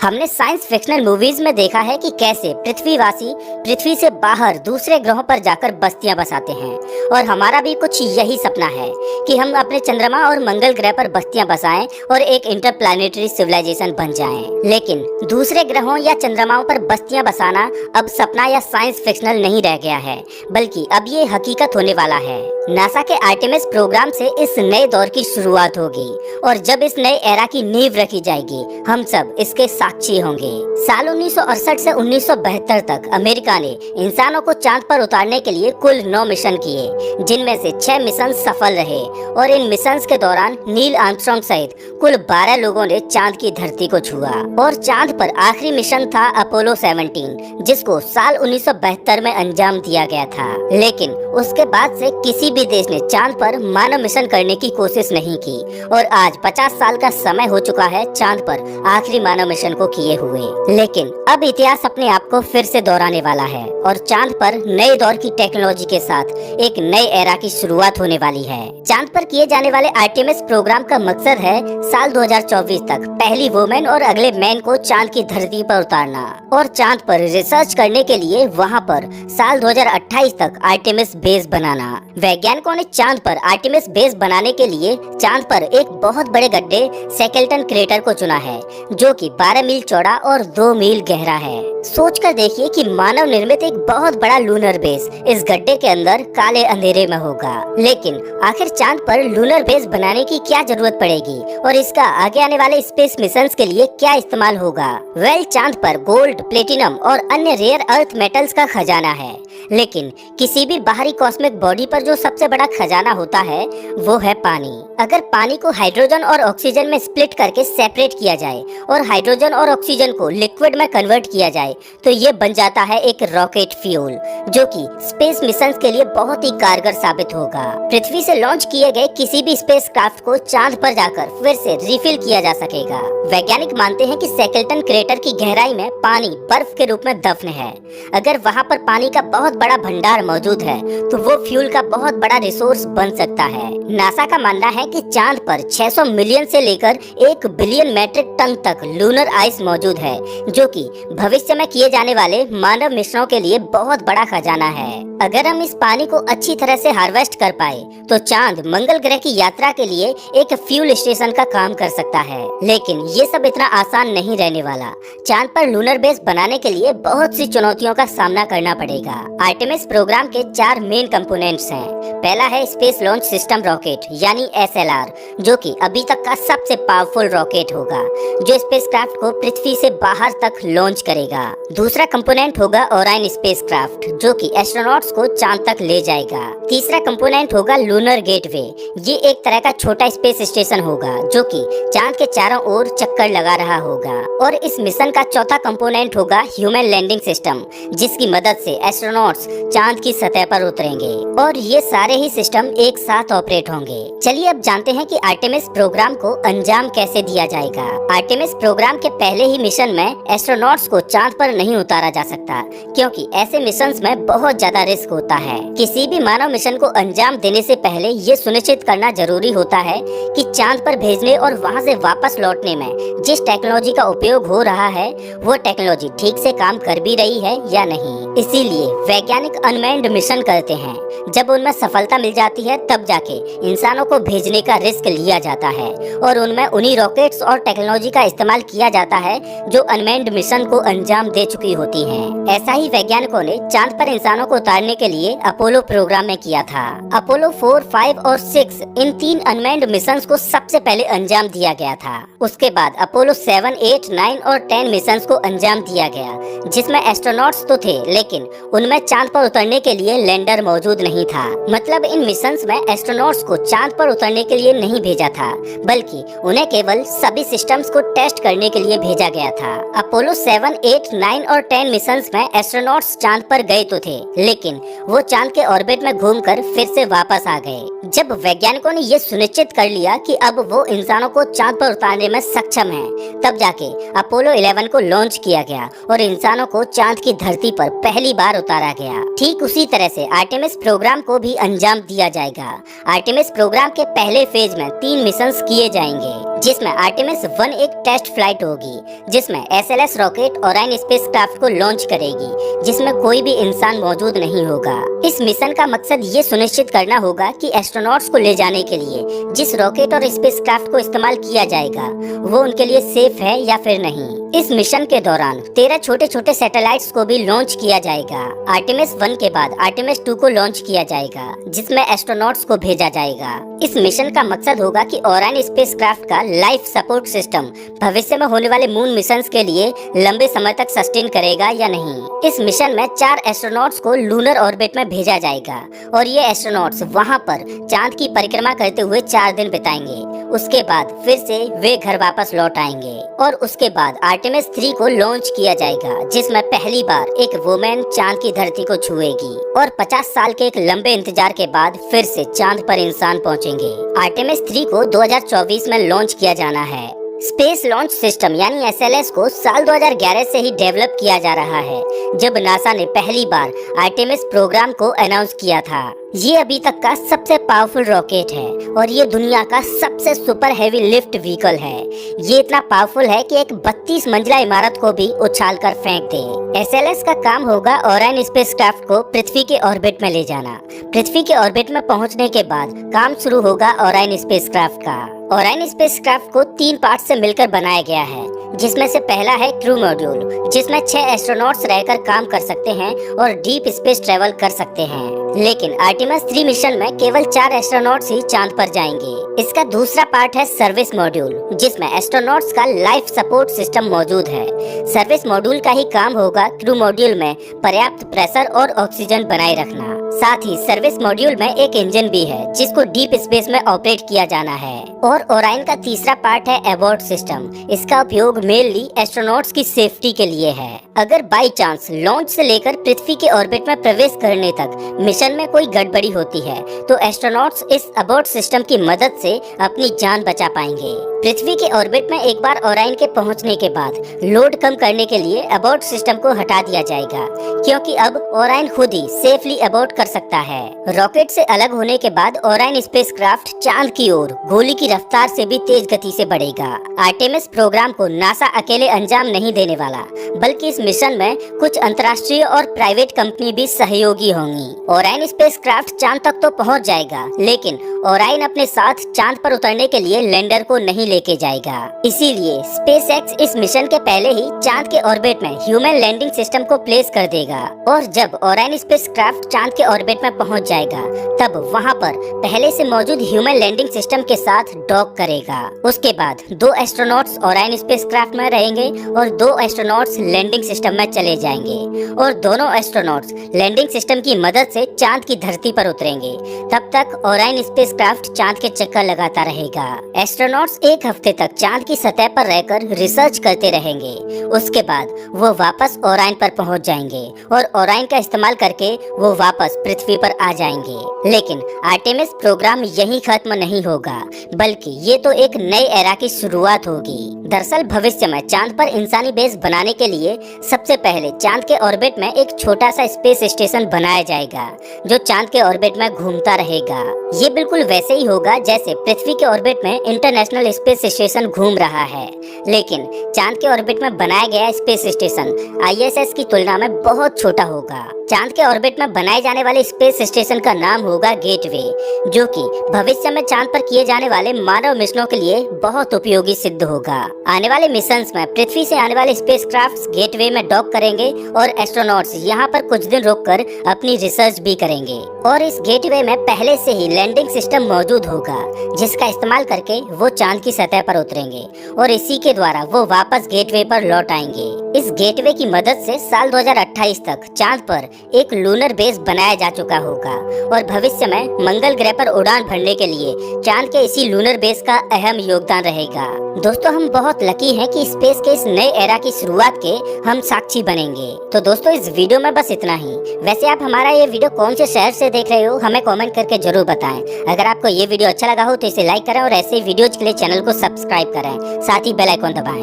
हमने science fictional movies में देखा है कि कैसे पृथ्वीवासी पृथ्वी से बाहर दूसरे ग्रहों पर जाकर बस्तियां बसाते हैं और हमारा भी कुछ यही सपना है कि हम अपने चंद्रमा और मंगल ग्रह पर बस्तियां बसाएं और एक इंटरप्लैनेटरी सिविलाइजेशन बन जाएं। लेकिन दूसरे ग्रहों या चंद्रमाओं पर बस्तियां बसाना अब सपना या साइंस फिक्शनल नहीं रह गया है, बल्कि अब ये हकीकत होने वाला है। नासा के आर्टेमिस प्रोग्राम से इस नए दौर की शुरुआत होगी और जब इस नए एरा की नींव रखी जाएगी, हम सब इसके साक्षी होंगे। साल 1968 से 1972 तक अमेरिका ने इंसानों को चांद पर उतारने के लिए कुल 9 मिशन किए, जिनमें से 6 मिशन सफल रहे और इन मिशन के दौरान नील आर्मस्ट्रांग सहित कुल 12 लोगों ने चांद की धरती को छुआ। और चांद पर आखिरी मिशन था अपोलो 17, जिसको साल 1972 में अंजाम दिया गया था। लेकिन उसके बाद से किसी भी देश ने चांद पर मानव मिशन करने की कोशिश नहीं की और आज 50 साल का समय हो चुका है चांद पर आखिरी मानव मिशन को किए हुए। लेकिन अब इतिहास अपने आप को फिर से दोहराने वाला है और चांद पर नए दौर की टेक्नोलॉजी के साथ एक नए एरा की शुरुआत होने वाली है। चांद पर किए जाने वाले आर्टेमिस प्रोग्राम का मकसद है साल 2024 तक पहली वुमेन और अगले मैन को चांद की धरती पर उतारना और चांद पर रिसर्च करने के लिए वहां पर साल 2028 तक आर्टेमिस बेस बनाना। वैज्ञानिकों ने चांद पर आर्टेमिस बेस बनाने के लिए चांद पर एक बहुत बड़े गड्ढे सेकेल्टन क्रेटर को चुना है, जो कि 12 मील चौड़ा और 2 मील गहरा है। सोच कर देखिए कि मानव निर्मित एक बहुत बड़ा लूनर बेस इस गड्ढे के अंदर काले अंधेरे में होगा। लेकिन आखिर चांद पर लूनर बेस बनाने की क्या जरूरत पड़ेगी और इसका आगे आने वाले स्पेस मिशंस के लिए क्या इस्तेमाल होगा? चांद पर गोल्ड, प्लेटिनम और अन्य रेयर अर्थ मेटल्स का खजाना है। लेकिन किसी भी बाहरी कॉस्मिक बॉडी पर जो सबसे बड़ा खजाना होता है वो है पानी। अगर पानी को हाइड्रोजन और ऑक्सीजन में स्प्लिट करके सेपरेट किया जाए और हाइड्रोजन और ऑक्सीजन को लिक्विड में कन्वर्ट किया जाए तो ये बन जाता है एक रॉकेट फ्यूल, जो कि स्पेस मिशंस के लिए बहुत ही कारगर साबित होगा। पृथ्वी से लॉन्च किए गए किसी भी स्पेसक्राफ्ट को चांद पर जाकर फिर से रिफिल किया जा सकेगा। वैज्ञानिक मानते हैं कि सेकेल्टन क्रेटर की गहराई में पानी बर्फ के रूप में दफन है। अगर वहाँ पर पानी का बहुत बड़ा भंडार मौजूद है तो वो फ्यूल का बहुत बड़ा रिसोर्स बन सकता है। नासा का मानना है कि चांद पर 600 मिलियन से लेकर 1 बिलियन मैट्रिक टन तक लूनर आइस मौजूद है, जो कि भविष्य में किए जाने वाले मानव मिशनों के लिए बहुत बड़ा खजाना है। अगर हम इस पानी को अच्छी तरह से हार्वेस्ट कर पाए तो चांद मंगल ग्रह की यात्रा के लिए एक फ्यूल स्टेशन का काम कर सकता है। लेकिन ये सब इतना आसान नहीं रहने वाला। चांद पर लूनर बेस बनाने के लिए बहुत सी चुनौतियों का सामना करना पड़ेगा। आर्टेमिस प्रोग्राम के 4 मेन कंपोनेंट्स हैं। पहला है स्पेस लॉन्च सिस्टम रॉकेट यानी SLR, जो कि अभी तक का सबसे पावरफुल रॉकेट होगा, जो स्पेसक्राफ्ट को पृथ्वी से बाहर तक लॉन्च करेगा। दूसरा कंपोनेंट होगा ओरायन स्पेसक्राफ्ट, जो कि एस्ट्रोनॉट्स को चांद तक ले जाएगा। तीसरा कंपोनेंट होगा लूनर गेटवे। ये एक तरह का छोटा स्पेस स्टेशन होगा जो कि चांद के चारों ओर चक्कर लगा रहा होगा। और इस मिशन का चौथा कंपोनेंट होगा ह्यूमन लैंडिंग सिस्टम, जिसकी मदद से एस्ट्रोनॉट्स चांद की सतह पर उतरेंगे और ये सारे ही सिस्टम एक साथ ऑपरेट होंगे। चलिए अब जानते हैं कि आर्टेमिस प्रोग्राम को अंजाम कैसे दिया जाएगा। आर्टेमिस प्रोग्राम के पहले ही मिशन में एस्ट्रोनॉट्स को चांद पर नहीं उतारा जा सकता, क्योंकि ऐसे मिशंस में बहुत ज्यादा रिस्क होता है। किसी भी मानव मिशन को अंजाम देने से पहले ये सुनिश्चित करना जरूरी होता है कि चांद पर भेजने और वहाँ से वापस लौटने में जिस टेक्नोलॉजी का उपयोग हो रहा है वो टेक्नोलॉजी ठीक से काम कर भी रही है या नहीं। इसीलिए वैज्ञानिक अनमैन्ड मिशन करते हैं। जब उनमें सफलता मिल जाती है तब जाके इंसानों को भेजने का रिस्क लिया जाता है और उनमें उन्हीं रॉकेट्स और टेक्नोलॉजी का इस्तेमाल किया जाता है जो अनमैन्ड मिशन को अंजाम दे चुकी होती हैं। ऐसा ही वैज्ञानिकों ने चांद पर इंसानों को उतारने के लिए अपोलो प्रोग्राम में किया था। अपोलो 4, 5 और 6 इन 3 अनमैन्ड मिशन को सबसे पहले अंजाम दिया गया था। उसके बाद अपोलो 7, 8, 9 और 10 मिशन को अंजाम दिया गया, जिसमें एस्ट्रोनॉट्स तो थे लेकिन उनमें चांद पर उतरने के लिए लैंडर मौजूद नहीं था। मतलब इन मिशंस में एस्ट्रोनॉट्स को चांद पर उतरने के लिए नहीं भेजा था, बल्कि उन्हें केवल सभी सिस्टम्स को टेस्ट करने के लिए भेजा गया था। अपोलो 7, 8, 9 और 10 मिशंस में एस्ट्रोनॉट्स चांद पर गए तो थे, लेकिन लेकिन वो चांद के ऑर्बिट में घूमकर फिर से वापस आ गए। जब वैज्ञानिकों ने ये सुनिश्चित कर लिया कि अब वो इंसानों को चांद पर उतारने में सक्षम हैं, तब जाके अपोलो 11 को लॉन्च किया गया और इंसानों को चांद की धरती पर पहली बार उतारा गया। ठीक उसी तरह से आर्टेमिस प्रोग्राम को भी अंजाम दिया जाएगा। आर्टेमिस प्रोग्राम के पहले फेज में 3 मिशंस किए जाएंगे, जिसमें आर्टेमिस 1 एक टेस्ट फ्लाइट होगी, जिसमें SLS रॉकेट ओरायन स्पेसक्राफ्ट को लॉन्च करेगी, जिसमें कोई भी इंसान मौजूद नहीं होगा। इस मिशन का मकसद ये सुनिश्चित करना होगा कि एस्ट्रोनॉट्स को ले जाने के लिए जिस रॉकेट और स्पेसक्राफ्ट को इस्तेमाल किया जाएगा वो उनके लिए सेफ है या फिर नहीं। इस मिशन के दौरान 13 छोटे छोटे सैटेलाइट्स को भी लॉन्च किया जाएगा। आर्टेमिस 1 के बाद आर्टेमिस 2 को लॉन्च किया जाएगा, जिसमें एस्ट्रोनॉट्स को भेजा जाएगा। इस मिशन का मकसद होगा कि ओरायन स्पेसक्राफ्ट का लाइफ सपोर्ट सिस्टम भविष्य में होने वाले मून मिशंस के लिए लंबे समय तक सस्टेन करेगा या नहीं। इस मिशन में 4 एस्ट्रोनॉट्स को लूनर ऑर्बिट में भेजा जाएगा और ये एस्ट्रोनॉट्स वहां पर चांद की परिक्रमा करते हुए 4 दिन बिताएंगे। उसके बाद फिर से वे घर वापस लौट आएंगे और उसके बाद आर्टेमिस 3 को लॉन्च किया जाएगा, जिसमें पहली बार एक वुमेन चांद की धरती को छुएगी और 50 साल के एक लंबे इंतजार के बाद फिर से चांद पर इंसान पहुंचेंगे। आर्टेमिस 3 को 2024 में लॉन्च किया जाना है। स्पेस लॉन्च सिस्टम यानी SLS को साल 2011 से ही डेवलप किया जा रहा है, जब नासा ने पहली बार आर्टेमिस प्रोग्राम को अनाउंस किया था। ये अभी तक का सबसे पावरफुल रॉकेट है और ये दुनिया का सबसे सुपर हैवी लिफ्ट व्हीकल है। ये इतना पावरफुल है कि एक 32 मंजिला इमारत को भी उछाल कर फेंक दे। SLS का काम होगा ओरायन स्पेसक्राफ्ट को पृथ्वी के ऑर्बिट में ले जाना। पृथ्वी के ऑर्बिट में पहुंचने के बाद काम शुरू होगा ओरायन स्पेसक्राफ्ट का। ओरायन स्पेसक्राफ्ट को 3 पार्ट से मिलकर बनाया गया है, जिसमें से पहला है क्रू मॉड्यूल, जिसमें 6 एस्ट्रोनॉट्स रहकर काम कर सकते हैं और डीप स्पेस ट्रेवल कर सकते हैं। लेकिन आर्टेमिस 3 मिशन में केवल 4 एस्ट्रोनॉट्स ही चांद पर जाएंगे। इसका दूसरा पार्ट है सर्विस मॉड्यूल, जिसमें एस्ट्रोनॉट्स का लाइफ सपोर्ट सिस्टम मौजूद है। सर्विस मॉड्यूल का ही काम होगा क्रू मॉड्यूल में पर्याप्त प्रेशर और ऑक्सीजन बनाए रखना। साथ ही सर्विस मॉड्यूल में एक इंजन भी है, जिसको डीप स्पेस में ऑपरेट किया जाना है। और ओरायन का तीसरा पार्ट है एबॉर्ट सिस्टम। इसका उपयोग मेनली एस्ट्रोनॉट्स की सेफ्टी के लिए है। अगर बाई चांस लॉन्च से लेकर पृथ्वी के ऑर्बिट में प्रवेश करने तक मिशन में कोई गड़बड़ी होती है तो एस्ट्रोनॉट्स इस एबॉर्ट सिस्टम की मदद से अपनी जान बचा पाएंगे। पृथ्वी के ऑर्बिट में एक बार ओरायन के पहुंचने के बाद लोड कम करने के लिए एबॉर्ट सिस्टम को हटा दिया जाएगा, क्योंकि अब ओरायन खुद ही सेफली एबॉर्ट कर सकता है। रॉकेट से अलग होने के बाद ओरायन स्पेसक्राफ्ट चांद की ओर गोली की रफ्तार से भी तेज गति से बढ़ेगा। आर्टेमिस प्रोग्राम को नासा अकेले अंजाम नहीं देने वाला, बल्कि इस मिशन में कुछ अंतर्राष्ट्रीय और प्राइवेट कंपनी भी सहयोगी होंगी। ओरायन स्पेसक्राफ्ट चांद तक तो पहुंच जाएगा, लेकिन ओरायन अपने साथ चांद पर उतरने के लिए लैंडर को नहीं लेके जाएगा। इसीलिए स्पेसएक्स इस मिशन के पहले ही चांद के ऑर्बिट में ह्यूमन लैंडिंग सिस्टम को प्लेस कर देगा और जब ओरायन स्पेसक्राफ्ट चांद के ऑर्बिट में पहुंच जाएगा तब वहां पर पहले से मौजूद ह्यूमन लैंडिंग सिस्टम के साथ डॉक करेगा। उसके बाद 2 एस्ट्रोनॉट्स ओरायन स्पेसक्राफ्ट में रहेंगे और 2 एस्ट्रोनॉट्स लैंडिंग सिस्टम में चले जाएंगे और दोनों एस्ट्रोनॉट्स लैंडिंग सिस्टम की मदद से चांद की धरती पर उतरेंगे। तब तक ओरायन स्पेसक्राफ्ट चांद के चक्कर लगाता रहेगा। एस्ट्रोनॉट्स एक हफ्ते तक चांद की सतह पर रहकर रिसर्च करते रहेंगे। उसके बाद वो वापस ओरायन पर पहुंच जाएंगे और ओरायन का इस्तेमाल करके वो वापस पृथ्वी पर आ जाएंगे। लेकिन आर्टेमिस प्रोग्राम यहीं खत्म नहीं होगा, बल्कि ये तो एक नई एरा की शुरुआत होगी। दरअसल भविष्य में चांद पर इंसानी बेस बनाने के लिए सबसे पहले चांद के ऑर्बिट में एक छोटा सा स्पेस स्टेशन बनाया जाएगा, जो चांद के ऑर्बिट में घूमता रहेगा। ये बिल्कुल वैसे ही होगा जैसे पृथ्वी के ऑर्बिट में इंटरनेशनल स्पेस स्टेशन घूम रहा है, लेकिन चांद के ऑर्बिट में बनाया गया स्पेस स्टेशन ISS की तुलना में बहुत छोटा होगा। चांद के ऑर्बिट में बनाए जाने वाले स्पेस स्टेशन का नाम होगा गेटवे, जो कि भविष्य में चांद पर किए जाने वाले मानव मिशनों के लिए बहुत उपयोगी सिद्ध होगा। आने वाले मिशंस में पृथ्वी से आने वाले स्पेसक्राफ्ट गेटवे में डॉक करेंगे और एस्ट्रोनॉट्स यहाँ पर कुछ दिन रुककर अपनी रिसर्च भी करेंगे। और इस गेटवे में पहले से ही लैंडिंग सिस्टम मौजूद होगा, जिसका इस्तेमाल करके वो चांद की सतह पर उतरेंगे और इसी के द्वारा वो वापस गेटवे पर लौट आएंगे। इस गेटवे की मदद से साल 2028 तक चांद पर एक लूनर बेस बनाया जा चुका होगा और भविष्य में मंगल ग्रह पर उड़ान भरने के लिए चांद के इसी लूनर बेस का अहम योगदान रहेगा। दोस्तों, हम बहुत लकी हैं कि स्पेस के इस नए एरा की शुरुआत के हम साक्षी बनेंगे। तो दोस्तों, इस वीडियो में बस इतना ही। वैसे आप हमारा ये वीडियो कौन से शहर से देख रहे हो, हमें कमेंट करके जरूर बताएं। अगर आपको ये वीडियो अच्छा लगा हो तो इसे लाइक करें और ऐसे वीडियोज के लिए चैनल को सब्सक्राइब करें, साथ ही बेल आइकन दबाएं।